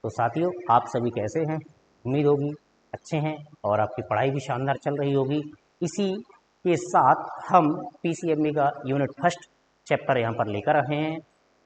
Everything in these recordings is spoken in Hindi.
तो साथियों, आप सभी कैसे हैं? उम्मीद होगी अच्छे हैं और आपकी पढ़ाई भी शानदार चल रही होगी। इसी के साथ हम पीसीएमबी का यूनिट फर्स्ट चैप्टर यहाँ पर लेकर आए हैं,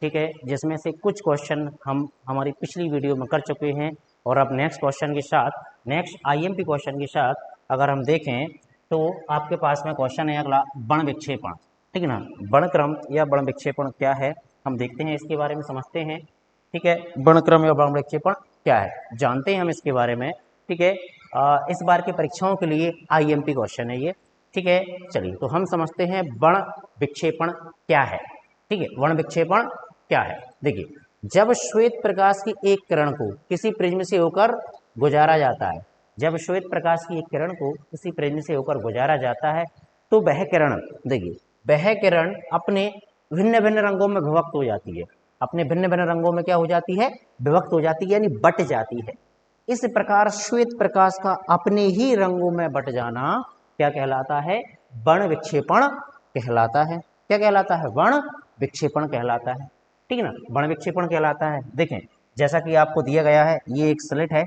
ठीक है, जिसमें से कुछ क्वेश्चन हम हमारी पिछली वीडियो में कर चुके हैं और अब नेक्स्ट क्वेश्चन के साथ, नेक्स्ट आईएमपी क्वेश्चन के साथ अगर हम देखें तो आपके पास में क्वेश्चन है अगला बण विक्षेपण, ठीक है ना। बणक्रम या बण विक्षेपण क्या है, हम देखते हैं, इसके बारे में समझते हैं, ठीक है। बणक्रम या बण विक्षेपण क्या है, जानते हैं हम इसके बारे में, ठीक है। इस बार की परीक्षाओं के लिए आईएमपी क्वेश्चन है ये, ठीक है। चलिए तो हम समझते हैं बण विक्षेपण क्या है, ठीक है। बण विक्षेपण क्या है, देखिए, जब श्वेत प्रकाश की एक किरण को किसी प्रिज्म से होकर गुजारा जाता है, जब श्वेत प्रकाश की एक किरण को किसी प्रिज्म से होकर गुजारा जाता है तो वह किरण, देखिए, वह किरण अपने भिन्न भिन्न रंगों में विभक्त हो जाती है, अपने भिन्न भिन्न रंगों में क्या हो जाती है, विभक्त हो जाती है, यानी बट जाती है। इस प्रकार श्वेत प्रकाश का अपने ही रंगों में बट जाना क्या कहलाता है, बण विक्षेपण कहलाता है। क्या कहलाता है, बण विक्षेपण कहलाता है, ठीक है ना, बण विक्षेपण कहलाता है। देखें, जैसा कि आपको दिया गया है, ये एक स्लिट है,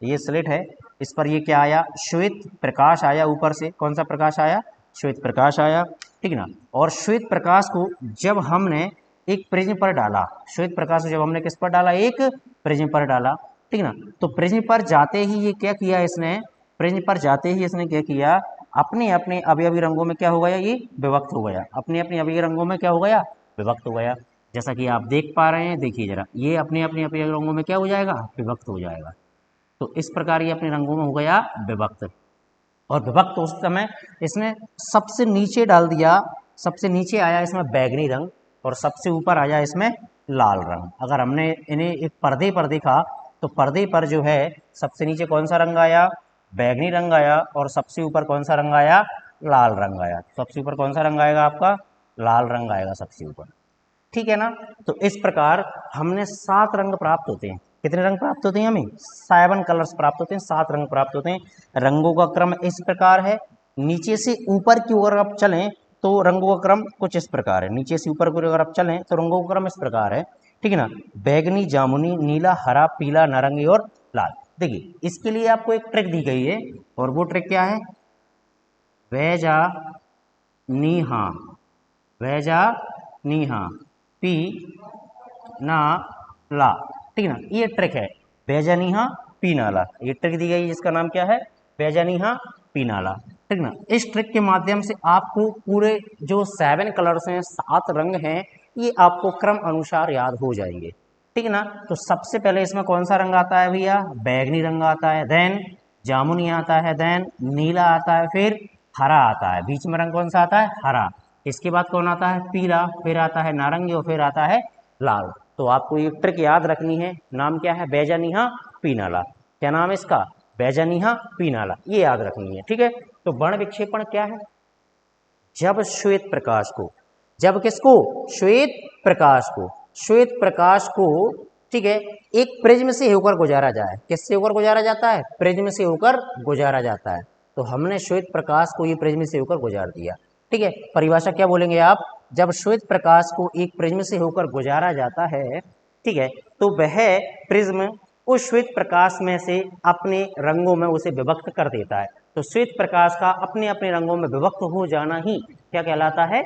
ये स्लिट है, इस पर ये क्या आया, श्वेत प्रकाश आया, ऊपर से कौन सा प्रकाश आया, श्वेत प्रकाश आया, ठीक है ना। और श्वेत प्रकाश को जब हमने एक प्रिज्म पर डाला, श्वेत प्रकाश को जब हमने किस पर डाला, एक प्रिज्म पर डाला, ठीक है ना, तो प्रिज्म पर जाते ही ये क्या किया इसने, प्रिज्म पर जाते ही इसने क्या किया, अपने अपने अवयवी रंगों में क्या हो गया, ये विभक्त हो गया, अपने अपने अवयवी रंगों में क्या हो गया, विभक्त हो गया। जैसा कि आप देख पा रहे हैं, देखिए जरा, ये अपने अपने अवयवी रंगों में क्या हो जाएगा, विभक्त हो जाएगा। तो इस प्रकार ये अपने रंगों में हो गया विभक्त, और विभक्त उस समय इसने सबसे नीचे डाल दिया, सबसे नीचे आया इसमें बैगनी रंग और सबसे ऊपर आया इसमें लाल रंग। अगर हमने इन्हें एक पर्दे पर देखा तो पर्दे पर जो है सबसे नीचे कौन सा रंग आया, बैगनी रंग आया, और सबसे ऊपर कौन सा रंग आया, लाल रंग आया। सबसे ऊपर कौन सा रंग आएगा आपका, लाल रंग आएगा सबसे ऊपर, ठीक है ना। तो इस प्रकार हमने 7 रंग प्राप्त होते हैं। कितने रंग प्राप्त होते हैं, हमें 7 कलर्स प्राप्त होते हैं, 7 रंग प्राप्त होते हैं। रंगों का क्रम इस प्रकार है, नीचे से ऊपर की ओर आप चलें तो रंगों का क्रम कुछ इस प्रकार है, नीचे से ऊपर की ओर आप चलें तो रंगों का क्रम इस प्रकार है, ठीक है ना। बैगनी, जामुनी, नीला, हरा, पीला, नारंगी और लाल। देखिए, इसके लिए आपको एक ट्रिक दी गई है, और वो ट्रिक क्या है, वैजा नीहा, वैजा नीहा, पी ना ला, ठीक है ना, ये ट्रिक है, बेजानीहा पीनाला, ये ट्रिक दी गई जिसका नाम क्या है, बेजानीहा पीनाला, ठीक ना। इस ट्रिक के माध्यम से आपको पूरे जो 7 कलर्स हैं, 7 रंग हैं, ये आपको क्रम अनुसार याद हो जाएंगे, ठीक है ना। तो सबसे पहले इसमें कौन सा रंग आता है भैया, बैगनी रंग आता है, देन जामुनी आता है, देन नीला आता है, फिर हरा आता है, बीच में रंग कौन सा आता है, हरा। इसके बाद कौन आता है, पीला, फिर आता है नारंगी और फिर आता है लाल। तो आपको ये ट्रिक याद रखनी है, नाम क्या है, बेजानीहा पीनाला। क्या नाम है इसका, बेजानीहा पीनाला, ये याद रखनी है, ठीक है। तो बण विक्षेपण क्या है, जब श्वेत प्रकाश को, जब किसको, श्वेत प्रकाश को, श्वेत प्रकाश को, ठीक है, एक प्रिज्म से होकर गुजारा जाए, किससे होकर गुजारा जाता है, प्रिज्म से होकर गुजारा जाता है। तो हमने श्वेत प्रकाश को ये प्रिज्म से होकर गुजार दिया, ठीक है। परिभाषा क्या बोलेंगे आप, जब श्वेत प्रकाश को एक प्रिज्म से होकर गुजारा जाता है, ठीक है, तो वह प्रिज्म उस श्वेत प्रकाश में से अपने रंगों में उसे विभक्त कर देता है। तो श्वेत प्रकाश का अपने अपने रंगों में विभक्त हो जाना ही क्या कहलाता है,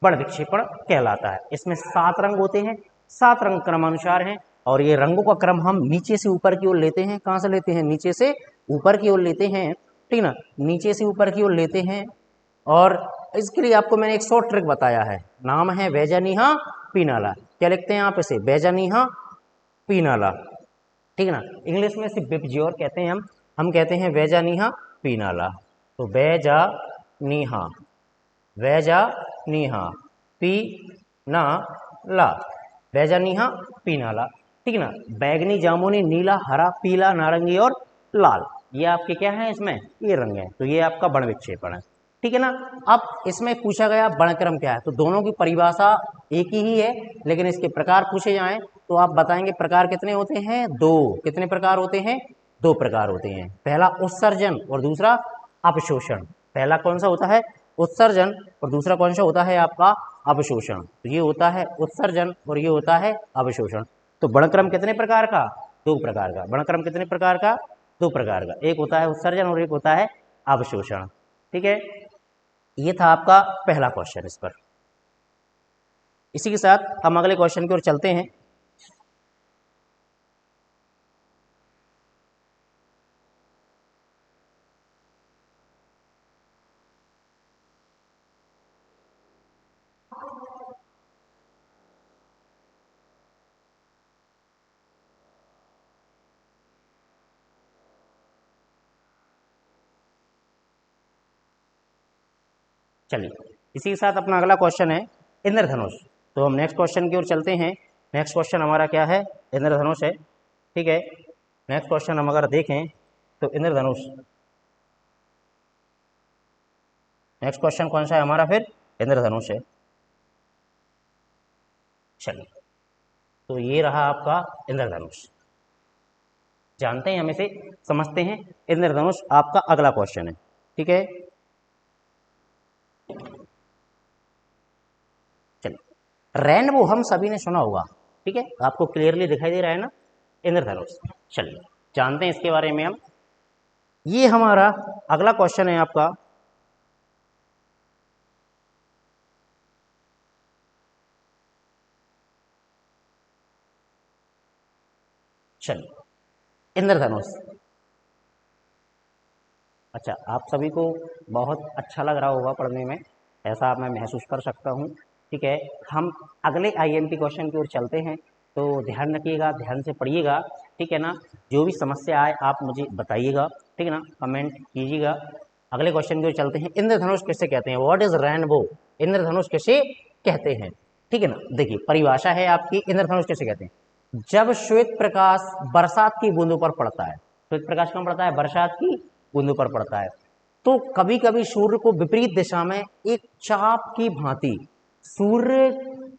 बण विक्षेपण कहलाता है। इसमें 7 रंग होते हैं, 7 रंग क्रमानुसार हैं, और ये रंगों का क्रम हम नीचे से ऊपर की ओर लेते हैं। कहाँ से लेते हैं, नीचे से ऊपर की ओर लेते हैं, ठीक ना, नीचे से ऊपर की ओर लेते हैं। और इसके लिए आपको मैंने एक शॉर्ट ट्रिक बताया है, नाम है बेजानीहा पीनाला। क्या लिखते हैं आप इसे, बेजानीहा पीनाला, ठीक है ना। इंग्लिश में इसे बिपज्योर कहते हैं, हम कहते हैं बेजानीहा पीनाला। तो बेजानीहा, बेजानीहा पी ना ला, बेजानीहा पीनाला, ठीक है ना। बैगनी, जामुनी, नीला, हरा, पीला, नारंगी और लाल, ये आपके क्या है, इसमें ये रंग है। तो ये आपका बण विक्षेपण है, ठीक है ना। अब इसमें पूछा गया बणक्रम क्या है, तो दोनों की परिभाषा एक ही है, लेकिन इसके प्रकार पूछे जाएं तो आप बताएंगे प्रकार कितने होते हैं, 2। कितने प्रकार होते हैं, 2 प्रकार होते हैं। पहला उत्सर्जन और दूसरा अवशोषण। पहला कौन सा होता है, उत्सर्जन, और दूसरा कौन सा होता है आपका, अवशोषण। तो ये होता है उत्सर्जन और ये होता है अवशोषण। तो बणक्रम कितने प्रकार का, दो प्रकार का। वर्णक्रम कितने प्रकार का? दो प्रकार का। एक होता है उत्सर्जन और एक होता है अवशोषण। ठीक है, ये था आपका पहला क्वेश्चन इस पर। इसी के साथ हम अगले क्वेश्चन की ओर चलते हैं। चलिए, इसी के साथ अपना अगला क्वेश्चन है इंद्रधनुष। तो हम नेक्स्ट क्वेश्चन की ओर चलते हैं। नेक्स्ट क्वेश्चन हमारा क्या है? इंद्रधनुष है। ठीक है, नेक्स्ट क्वेश्चन हम अगर देखें तो इंद्रधनुष, नेक्स्ट क्वेश्चन कौन सा है हमारा? फिर इंद्रधनुष है। चलिए, तो ये रहा आपका इंद्रधनुष। जानते हैं, हम इसे समझते हैं। इंद्रधनुष आपका अगला क्वेश्चन है। ठीक है, चलिए, रेनबो हम सभी ने सुना होगा। ठीक है, आपको क्लियरली दिखाई दे रहा है ना इंद्रधनुष। चलिए, जानते हैं इसके बारे में हम। ये हमारा अगला क्वेश्चन है आपका। चलिए, इंद्रधनुष। अच्छा, आप सभी को बहुत अच्छा लग रहा होगा पढ़ने में, ऐसा मैं महसूस कर सकता हूँ। ठीक है, हम अगले आईएमपी क्वेश्चन की ओर चलते हैं। तो ध्यान रखिएगा, ध्यान से पढ़िएगा। ठीक है ना, जो भी समस्या आए आप मुझे बताइएगा। ठीक है ना, कमेंट कीजिएगा। अगले क्वेश्चन की ओर चलते हैं। इंद्रधनुष किसे कहते हैं? What is rainbow? इंद्रधनुष किसे कहते हैं? ठीक है ना, देखिए परिभाषा है आपकी। इंद्रधनुष किसे कहते हैं? जब श्वेत प्रकाश बरसात की बूंदों पर पड़ता है। श्वेत प्रकाश कहाँ पड़ता है? बरसात की बूंदों पर पड़ता है। तो कभी कभी सूर्य को विपरीत दिशा में एक चाप की भांति, सूर्य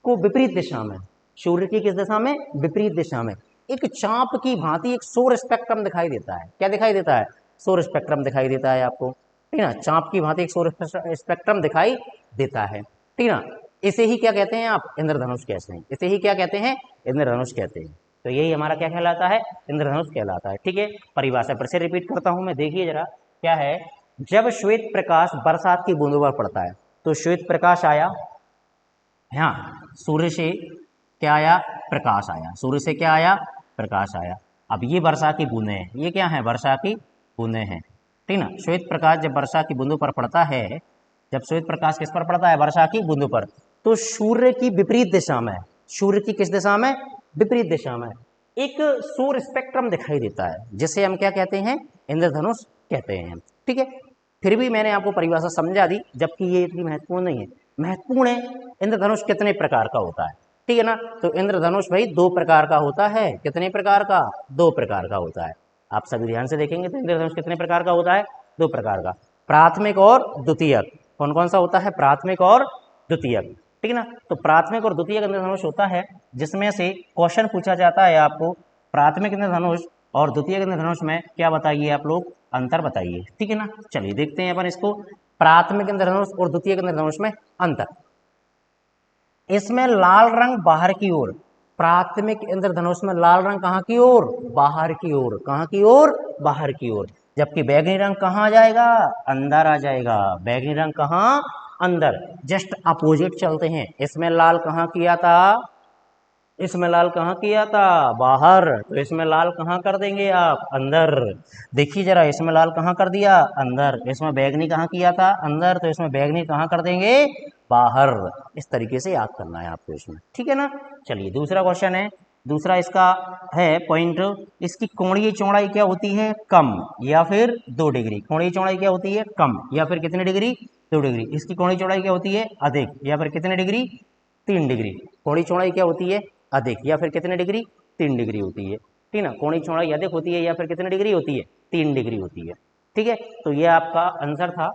को विपरीत दिशा में, सूर्य की किस दिशा में? विपरीत दिशा में एक चाप की भांति एक सौर स्पेक्ट्रम दिखाई देता है। क्या दिखाई देता है? सौर स्पेक्ट्रम दिखाई देता है आपको। ठीक है ना, चाप की भांति एक सौर स्पेक्ट्रम दिखाई देता है। ठीक है ना, इसे ही क्या कहते हैं आप? इंद्रधनुष कहते हैं। इसे ही क्या कहते हैं? इंद्रधनुष कहते हैं। तो यही हमारा क्या कहलाता है? इंद्रधनुष कहलाता है। ठीक है, परिभाषा फिर से रिपीट करता हूं मैं, देखिए जरा क्या है। जब श्वेत प्रकाश बरसात की बूंदों पर पड़ता है, तो श्वेत प्रकाश आया, हाँ, सूर्य से क्या आया? प्रकाश आया। सूर्य से क्या आया? प्रकाश आया। अब ये वर्षा की बूंदें हैं। ये क्या है? वर्षा की बूंदें हैं। ठीक ना, श्वेत प्रकाश जब वर्षा की बूंदों पर पड़ता है, जब श्वेत प्रकाश किस पर पड़ता है? वर्षा की बूंदों पर, तो सूर्य की विपरीत दिशा में, सूर्य की किस दिशा में? विपरीत दिशा में एक सौर स्पेक्ट्रम दिखाई देता है, जिसे हम क्या कहते हैं? इंद्रधनुष कहते हैं। ठीक है, फिर भी मैंने आपको परिभाषा समझा दी, जबकि ये इतनी महत्वपूर्ण नहीं है। महत्वपूर्ण है इंद्रधनुष कितने प्रकार का होता है। ठीक है ना, तो इंद्रधनुष भाई दो प्रकार का होता है। कितने प्रकार का? दो प्रकार का होता है। आप सभी ध्यान से देखेंगे तो इंद्रधनुष कितने प्रकार का होता है? दो प्रकार का। प्राथमिक और द्वितीयक। कौन कौन सा होता है? प्राथमिक और द्वितीयक। ठीक है ना, तो प्राथमिक और द्वितीयक इंद्रधनुष होता है, जिसमें से क्वेश्चन पूछा जाता है आपको प्राथमिक इंद्रधनुष और द्वितीयक इंद्रधनुष में क्या बताइए आप लोग? अंतर बताइए। ठीक है ना, चलिए देखते हैं अपन इसको। प्राथमिक इंद्रधनुष और द्वितीयक इंद्रधनुष में अंतर। इसमें लाल रंग बाहर की ओर, प्राथमिक इंद्रधनुष में लाल रंग कहां की ओर? बाहर की ओर। कहां की ओर? बाहर की ओर। जबकि बैगनी रंग कहां आ जाएगा? अंदर आ जाएगा। बैगनी रंग कहां? अंदर। जस्ट अपोजिट चलते हैं। इसमें लाल कहां किया था? इसमें लाल कहाँ किया था? बाहर। तो इसमें लाल कहाँ कर देंगे आप? अंदर। देखिए जरा, इसमें लाल कहाँ कर दिया? अंदर। इसमें बैगनी कहाँ किया था? अंदर। तो इसमें बैगनी कहाँ कर देंगे? बाहर। इस तरीके से याद करना है आपको इसमें। ठीक है ना, चलिए दूसरा क्वेश्चन है। दूसरा इसका है पॉइंट, इसकी कोणीय चौड़ाई क्या होती है? कम या फिर 2 डिग्री। कोणीय चौड़ाई क्या होती है? कम या फिर कितने डिग्री? 2 डिग्री। इसकी कोणीय चौड़ाई क्या होती है? अधिक या फिर कितने डिग्री? 3 डिग्री। कोणीय चौड़ाई क्या होती है? अधिक या फिर कितने डिग्री? 3 डिग्री होती है। ठीक ना, कोणीय चौड़ाई अधिक होती है या फिर कितने डिग्री होती है? 3 डिग्री होती है। ठीक है, तो ये आपका आंसर था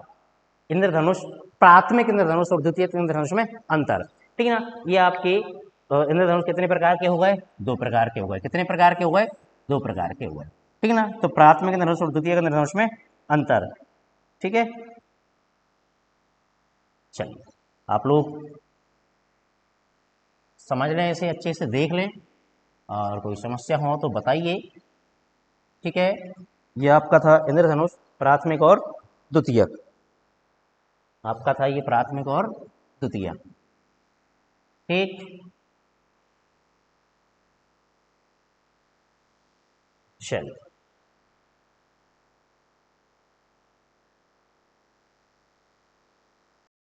इंद्रधनुष, प्राथमिक इंद्रधनुष और द्वितीय इंद्रधनुष में अंतर। ठीक है ना, ये आपके इंद्रधनुष कितने प्रकार के हो गए? 2 प्रकार के हो गए। कितने प्रकार के हो गए? 2 प्रकार के हो गए। ठीक है ना, तो प्राथमिक इंद्रधनुष और द्वितीय इंद्रधनुष में अंतर। ठीक है, चलिए आप लोग समझ लें, इसे अच्छे से देख लें। और कोई समस्या हो तो बताइए। ठीक है, ये आपका था इंद्रधनुष प्राथमिक और द्वितीयक, आपका था ये प्राथमिक और द्वितीयक। ठीक, चलिए।